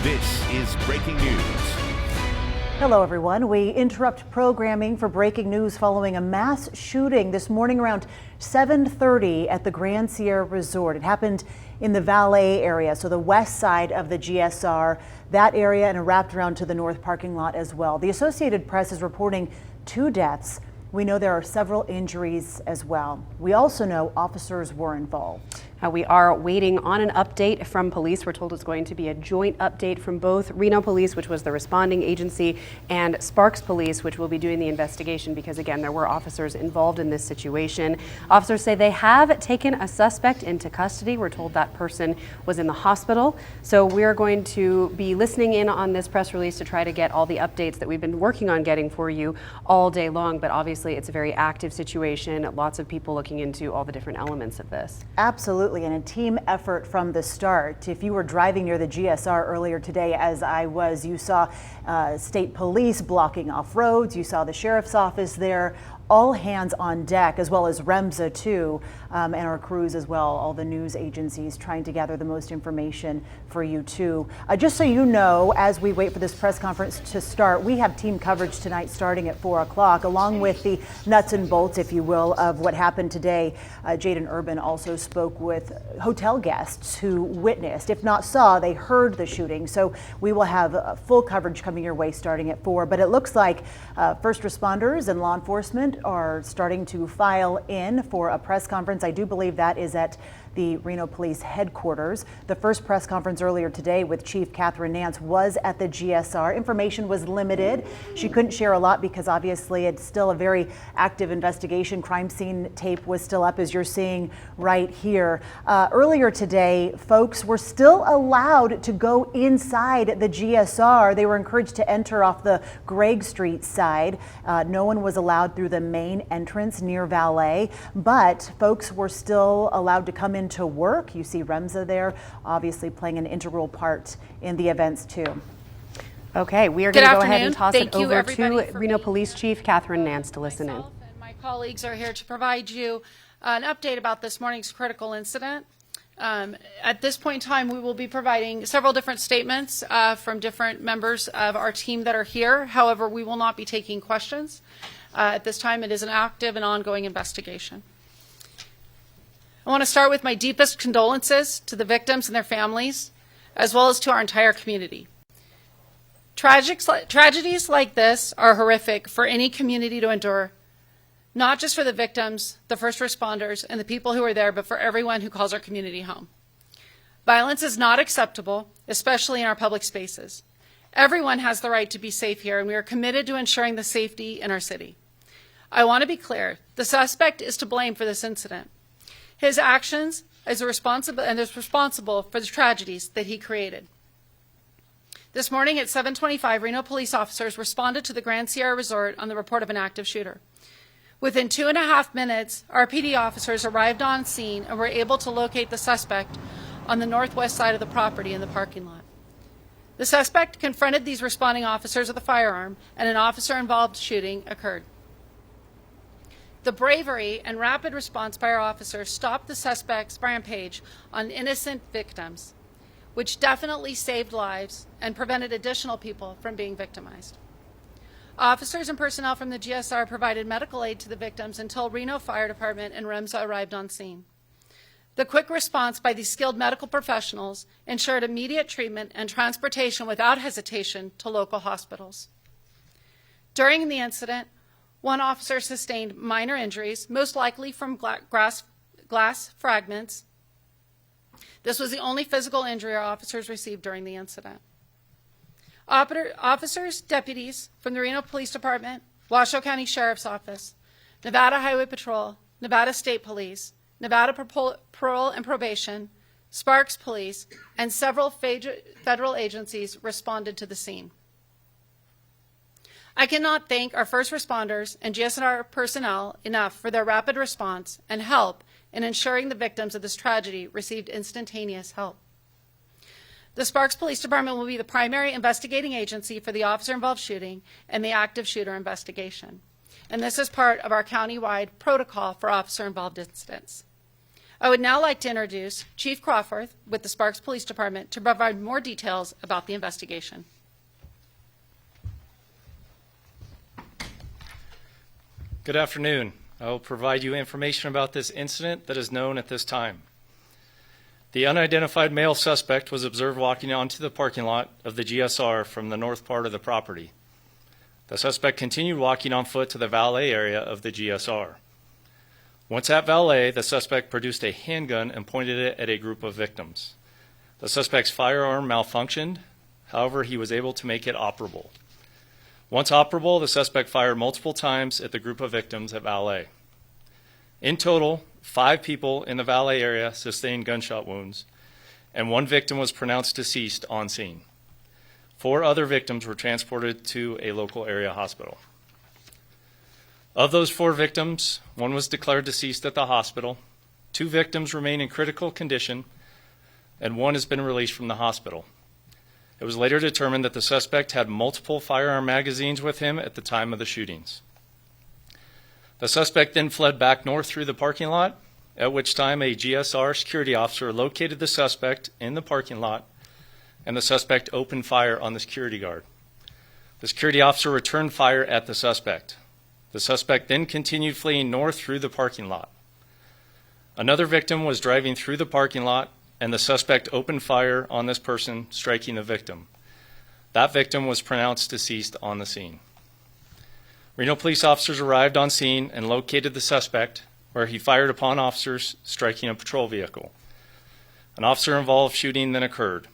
This is breaking news. Hello, everyone. We interrupt programming for breaking news following a mass shooting this morning around 7:30 at the Grand Sierra Resort. It happened in the Valet area, so the west side of the GSR, that area, and it wrapped around to the north parking lot as well. The Associated Press is reporting 2 deaths. We know there are several injuries as well. We also know officers were involved. We are waiting on an update from police. We're told it's going to be a joint update from both Reno Police, which was the responding agency, and Sparks Police, which will be doing the investigation because, again, there were officers involved in this situation. Officers say they have taken a suspect into custody. We're told that person was in the hospital. So we're going to be listening in on this press release to try to get all the updates that we've been working on getting for you all day long. But obviously, it's a very active situation. Lots of people looking into all the different elements of this. Absolutely. And a team effort from the start. If you were driving near the GSR earlier today, as I was, you saw state police blocking off roads. You saw the sheriff's office there. All hands on deck, as well as REMSA too, and our crews as well, all the news agencies trying to gather the most information for you too. Just so you know, as we wait for this press conference to start, we have team coverage tonight starting at 4 o'clock, along with the nuts and bolts, if you will, of what happened today. Jaden Urban also spoke with hotel guests who witnessed, if not saw, they heard the shooting. So we will have full coverage coming your way starting at 4. But it looks like first responders and law enforcement are starting to file in for a press conference. I do believe that is at the Reno Police headquarters. The first press conference earlier today with Chief Catherine Nance was at the GSR. Information was limited. She couldn't share a lot because obviously it's still a very active investigation. Crime scene tape was still up, as you're seeing right here. Earlier today, folks were still allowed to go inside the GSR. They were encouraged to enter off the Gregg Street side. No one was allowed through the main entrance near Valet, but folks were still allowed to come into work. You see REMSA there, obviously playing an integral part in the events too. Okay, we are going to go ahead and toss it over to Reno Police Chief Catherine Nance to listen in. And my colleagues are here to provide you an update about this morning's critical incident. At this point in time, we will be providing several different statements from different members of our team that are here. However, we will not be taking questions. At this time, it is an active and ongoing investigation. I want to start with my deepest condolences to the victims and their families, as well as to our entire community. Tragedies like this are horrific for any community to endure, not just for the victims, the first responders, and the people who are there, but for everyone who calls our community home. Violence is not acceptable, especially in our public spaces. Everyone has the right to be safe here, and we are committed to ensuring the safety in our city. I want to be clear, the suspect is to blame for this incident. His actions is responsible for the tragedies that he created. This morning at 7:25, Reno police officers responded to the Grand Sierra Resort on the report of an active shooter. Within 2.5 minutes, our PD officers arrived on scene and were able to locate the suspect on the northwest side of the property in the parking lot. The suspect confronted these responding officers with a firearm, and an officer-involved shooting occurred. The bravery and rapid response by our officers stopped the suspect's rampage on innocent victims, which definitely saved lives and prevented additional people from being victimized. Officers and personnel from the GSR provided medical aid to the victims until Reno Fire Department and REMSA arrived on scene. The quick response by these skilled medical professionals ensured immediate treatment and transportation without hesitation to local hospitals. During the incident, one officer sustained minor injuries, most likely from glass fragments. This was the only physical injury our officers received during the incident. Officers, deputies from the Reno Police Department, Washoe County Sheriff's Office, Nevada Highway Patrol, Nevada State Police, Nevada Parole and Probation, Sparks Police, and several federal agencies responded to the scene. I cannot thank our first responders and GSR personnel enough for their rapid response and help in ensuring the victims of this tragedy received instantaneous help. The Sparks Police Department will be the primary investigating agency for the officer-involved shooting and the active shooter investigation. And this is part of our county-wide protocol for officer-involved incidents. I would now like to introduce Chief Crawford with the Sparks Police Department to provide more details about the investigation. Good afternoon. I will provide you information about this incident that is known at this time. The unidentified male suspect was observed walking onto the parking lot of the GSR from the north part of the property. The suspect continued walking on foot to the valet area of the GSR. Once at valet, the suspect produced a handgun and pointed it at a group of victims. The suspect's firearm malfunctioned, however, he was able to make it operable. Once operable, the suspect fired multiple times at the group of victims at valet. In total, 5 people in the valet area sustained gunshot wounds, and 1 victim was pronounced deceased on scene. 4 other victims were transported to a local area hospital. Of those 4 victims, 1 was declared deceased at the hospital, 2 victims remain in critical condition, and 1 has been released from the hospital. It was later determined that the suspect had multiple firearm magazines with him at the time of the shootings. The suspect then fled back north through the parking lot, at which time a GSR security officer located the suspect in the parking lot, and the suspect opened fire on the security guard. The security officer returned fire at the suspect. The suspect then continued fleeing north through the parking lot. Another victim was driving through the parking lot, and the suspect opened fire on this person, striking the victim. That victim was pronounced deceased on the scene. Reno police officers arrived on scene and located the suspect, where he fired upon officers, striking a patrol vehicle. An officer-involved shooting then occurred.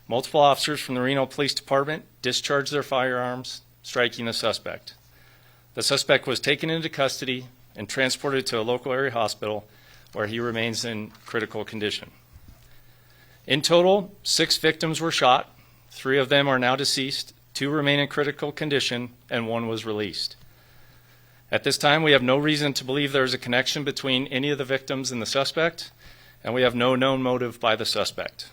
Multiple officers from the Reno Police Department discharged their firearms, striking the suspect. The suspect was taken into custody and transported to a local area hospital, where he remains in critical condition. In total, 6 victims were shot. 3 of them are now deceased, 2 remain in critical condition, and 1 was released. At this time, we have no reason to believe there is a connection between any of the victims and the suspect, and we have no known motive by the suspect.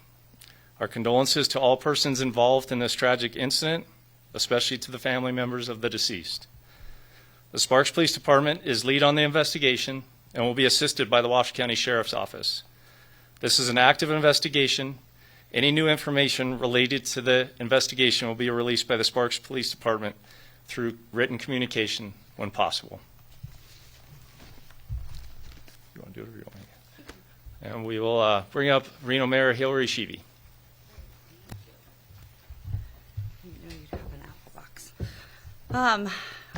Our condolences to all persons involved in this tragic incident, especially to the family members of the deceased. The Sparks Police Department is lead on the investigation and will be assisted by the Washoe County Sheriff's Office. This is an active investigation. Any new information related to the investigation will be released by the Sparks Police Department through written communication when possible. You want to do it or you want me? And we will bring up Reno Mayor Hillary Sheevy.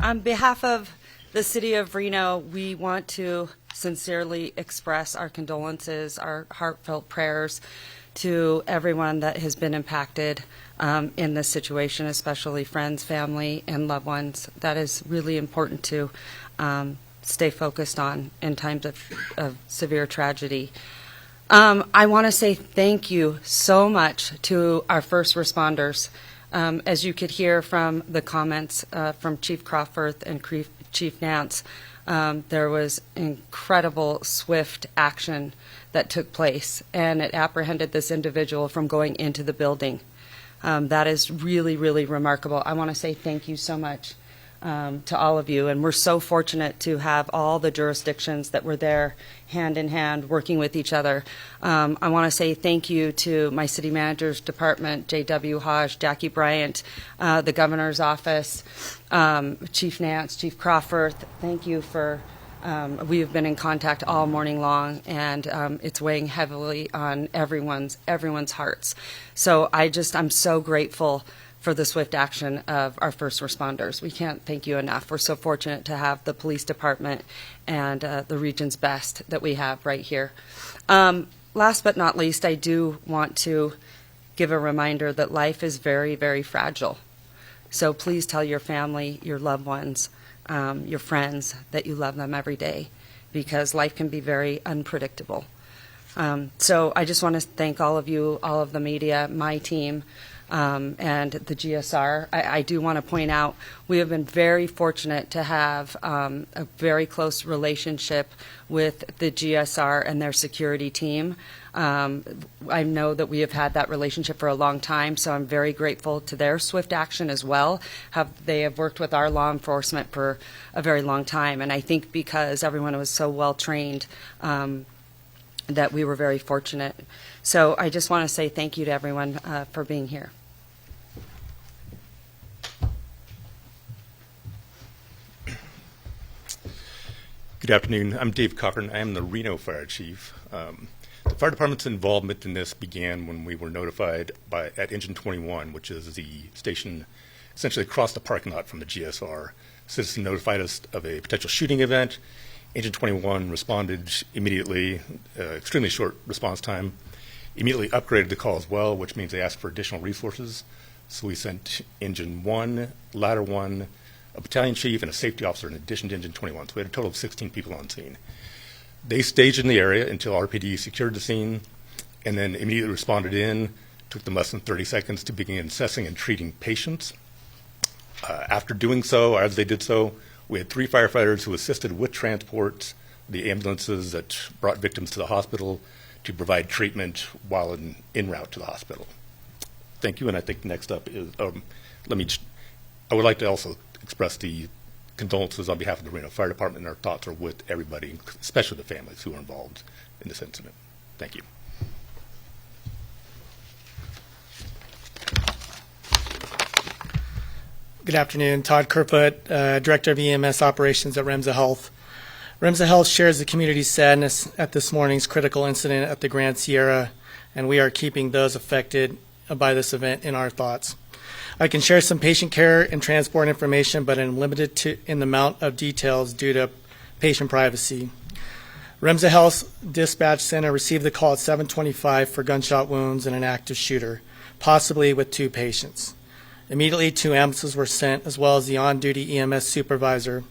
On behalf of the City of Reno, we want to sincerely express our condolences, our heartfelt prayers to everyone that has been impacted in this situation, especially friends, family, and loved ones. That is really important to stay focused on in times of severe tragedy. I want to say thank you so much to our first responders. As you could hear from the comments from Chief Crawford and Chief Nance, there was incredible, swift action that took place, and it apprehended this individual from going into the building. That is really, really remarkable. I want to say thank you so much to all of you, and we're so fortunate to have all the jurisdictions that were there hand in hand working with each other. I want to say thank you to my city manager's department, J.W. Hodge, Jackie Bryant, the governor's office, Chief Nance, Chief Crawford. Thank you for we have been in contact all morning long, and it's weighing heavily on everyone's hearts. So I'm so grateful for the swift action of our first responders. We can't thank you enough. We're so fortunate to have the police department and the region's best that we have right here. Last but not least, I do want to give a reminder that life is very, very fragile. So please tell your family, your loved ones, your friends that you love them every day, because life can be very unpredictable. So I just want to thank all of you, all of the media, my team, and the GSR. I do want to point out we have been very fortunate to have a very close relationship with the GSR and their security team. I know that we have had that relationship for a long time, so I'm very grateful to their swift action as well. They have worked with our law enforcement for a very long time, and I think because everyone was so well trained, that we were very fortunate. So I just want to say thank you to everyone for being here. Good afternoon. I'm Dave Cochran. I am the Reno Fire Chief. The fire department's involvement in this began when we were notified at Engine 21, which is the station essentially across the parking lot from the GSR. Citizen notified us of a potential shooting event. Engine 21 responded immediately, extremely short response time, immediately upgraded the call as well, which means they asked for additional resources. So we sent Engine 1, Ladder 1, a battalion chief, and a safety officer in addition to Engine 21. So we had a total of 16 people on scene. They staged in the area until RPD secured the scene and then immediately responded in. Took them less than 30 seconds to begin assessing and treating patients. After doing so, or as they did so, we had 3 firefighters who assisted with transport, the ambulances that brought victims to the hospital to provide treatment while en route to the hospital. Thank you, and I think next up is, I would like to also express the condolences on behalf of the Reno Fire Department, and our thoughts are with everybody, especially the families who are involved in this incident. Thank you. Good afternoon. Todd Kerfoot, Director of EMS Operations at REMA Health. REMA Health shares the community's sadness at this morning's critical incident at the Grand Sierra, and we are keeping those affected by this event in our thoughts. I can share some patient care and transport information, but I'm limited in the amount of details due to patient privacy. REMA Health Dispatch Center received the call at 7:25 for gunshot wounds and an active shooter, possibly with 2 patients. Immediately, 2 ambulances were sent, as well as the on-duty EMS supervisor.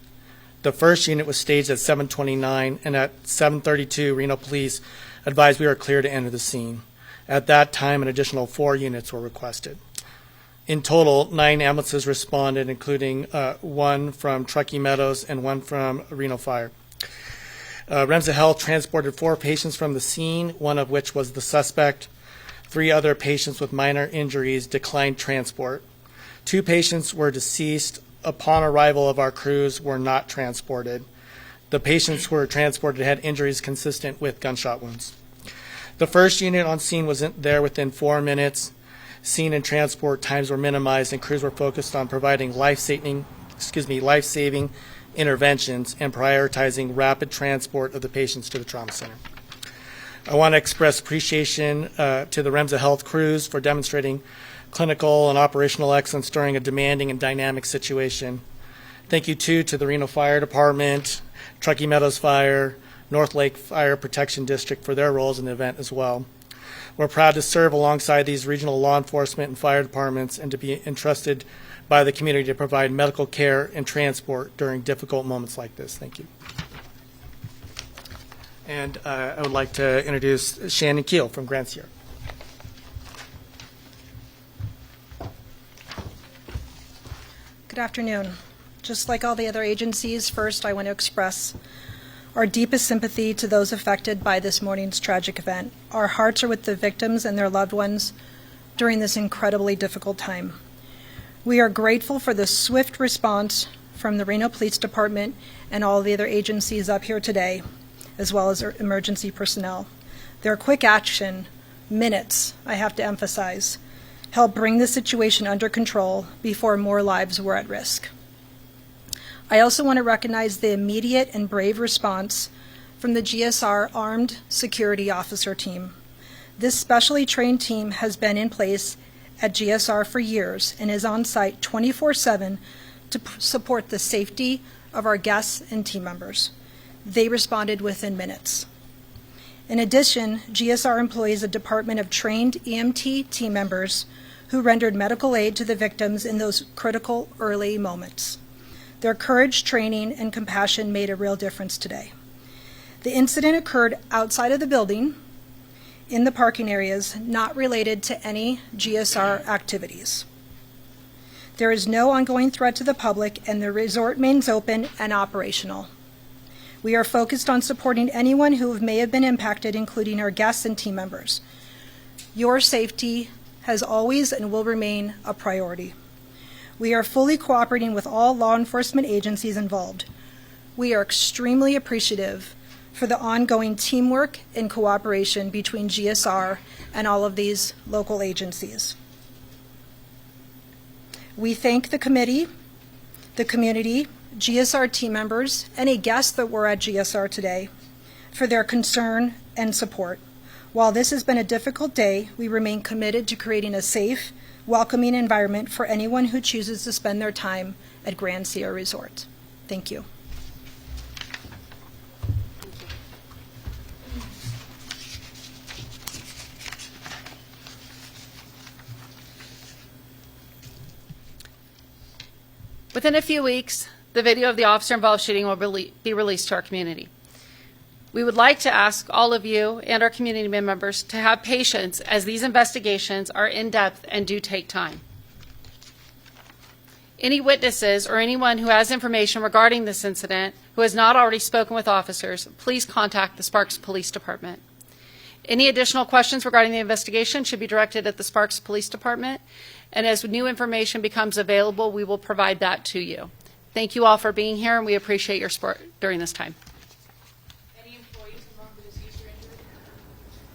The first unit was staged at 7:29, and at 7:32, Reno Police advised we were clear to enter the scene. At that time, an additional 4 units were requested. In total, 9 ambulances responded, including 1 from Truckee Meadows and 1 from Reno Fire. REMA Health transported 4 patients from the scene, 1 of which was the suspect. 3 other patients with minor injuries declined transport. 2 patients were deceased upon arrival of our crews, were not transported. The patients who were transported had injuries consistent with gunshot wounds. The first unit on scene was there within 4 minutes. Scene and transport times were minimized, and crews were focused on providing life-saving interventions and prioritizing rapid transport of the patients to the trauma center. I want to express appreciation to the REMA Health crews for demonstrating clinical and operational excellence during a demanding and dynamic situation. Thank you, too, to the Reno Fire Department, Truckee Meadows Fire, North Lake Fire Protection District for their roles in the event as well. We're proud to serve alongside these regional law enforcement and fire departments and to be entrusted by the community to provide medical care and transport during difficult moments like this. Thank you. And I would like to introduce Shannon Keel from Grand Sierra. Good afternoon. Just like all the other agencies, first I want to express our deepest sympathy to those affected by this morning's tragic event. Our hearts are with the victims and their loved ones during this incredibly difficult time. We are grateful for the swift response from the Reno Police Department and all the other agencies up here today, as well as our emergency personnel. Their quick action, minutes, I have to emphasize, helped bring the situation under control before more lives were at risk. I also want to recognize the immediate and brave response from the GSR Armed Security Officer Team. This specially trained team has been in place at GSR for years and is on site 24/7 to support the safety of our guests and team members. They responded within minutes. In addition, GSR employs a department of trained EMT team members who rendered medical aid to the victims in those critical early moments. Their courage, training, and compassion made a real difference today. The incident occurred outside of the building, in the parking areas, not related to any GSR activities. There is no ongoing threat to the public, and the resort remains open and operational. We are focused on supporting anyone who may have been impacted, including our guests and team members. Your safety has always and will remain a priority. We are fully cooperating with all law enforcement agencies involved. We are extremely appreciative for the ongoing teamwork and cooperation between GSR and all of these local agencies. We thank the committee, the community, GSR team members, any guests that were at GSR today for their concern and support. While this has been a difficult day, we remain committed to creating a safe, welcoming environment for anyone who chooses to spend their time at Grand Sierra Resort. Thank you. Within a few weeks, the video of the officer-involved shooting will be released to our community. We would like to ask all of you and our community members to have patience as these investigations are in-depth and do take time. Any witnesses or anyone who has information regarding this incident who has not already spoken with officers, please contact the Sparks Police Department. Any additional questions regarding the investigation should be directed at the Sparks Police Department, and as new information becomes available, we will provide that to you. Thank you all for being here, and we appreciate your support during this time. Any employees involved with this user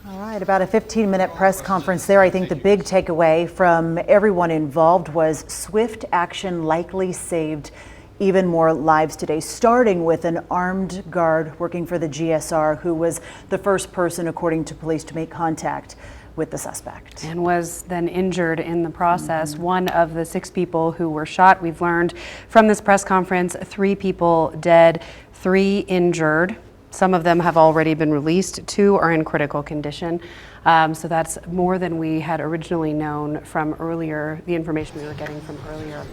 injury? All right, about a 15-minute press conference there. I think the big takeaway from everyone involved was swift action likely saved even more lives today, starting with an armed guard working for the GSR who was the first person, according to police, to make contact with the suspect. And was then injured in the process. One of the 6 people who were shot, we've learned from this press conference, 3 people dead, 3 injured. Some of them have already been released. 2 are in critical condition. So that's more than we had originally known from earlier, the information we were getting from earlier.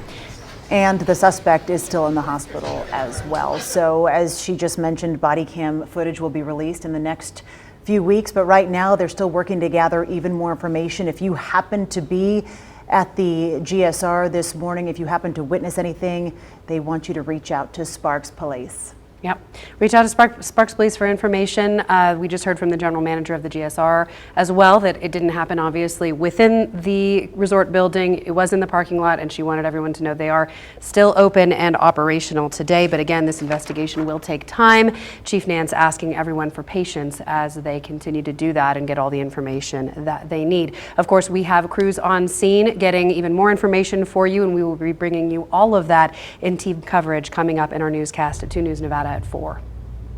And the suspect is still in the hospital as well. So as she just mentioned, body cam footage will be released in the next few weeks, but right now they're still working to gather even more information. If you happen to be at the GSR this morning, if you happen to witness anything, they want you to reach out to Sparks Police. Yep. Reach out to Sparks Police for information. We just heard from the general manager of the GSR as well that it didn't happen, obviously, within the resort building. It was in the parking lot, and she wanted everyone to know they are still open and operational today. But again, this investigation will take time. Chief Nance asking everyone for patience as they continue to do that and get all the information that they need. Of course, we have crews on scene getting even more information for you, and we will be bringing you all of that in team coverage coming up in our newscast at 2 News Nevada at 4.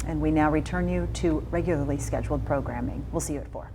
And we now return you to regularly scheduled programming. We'll see you at 4.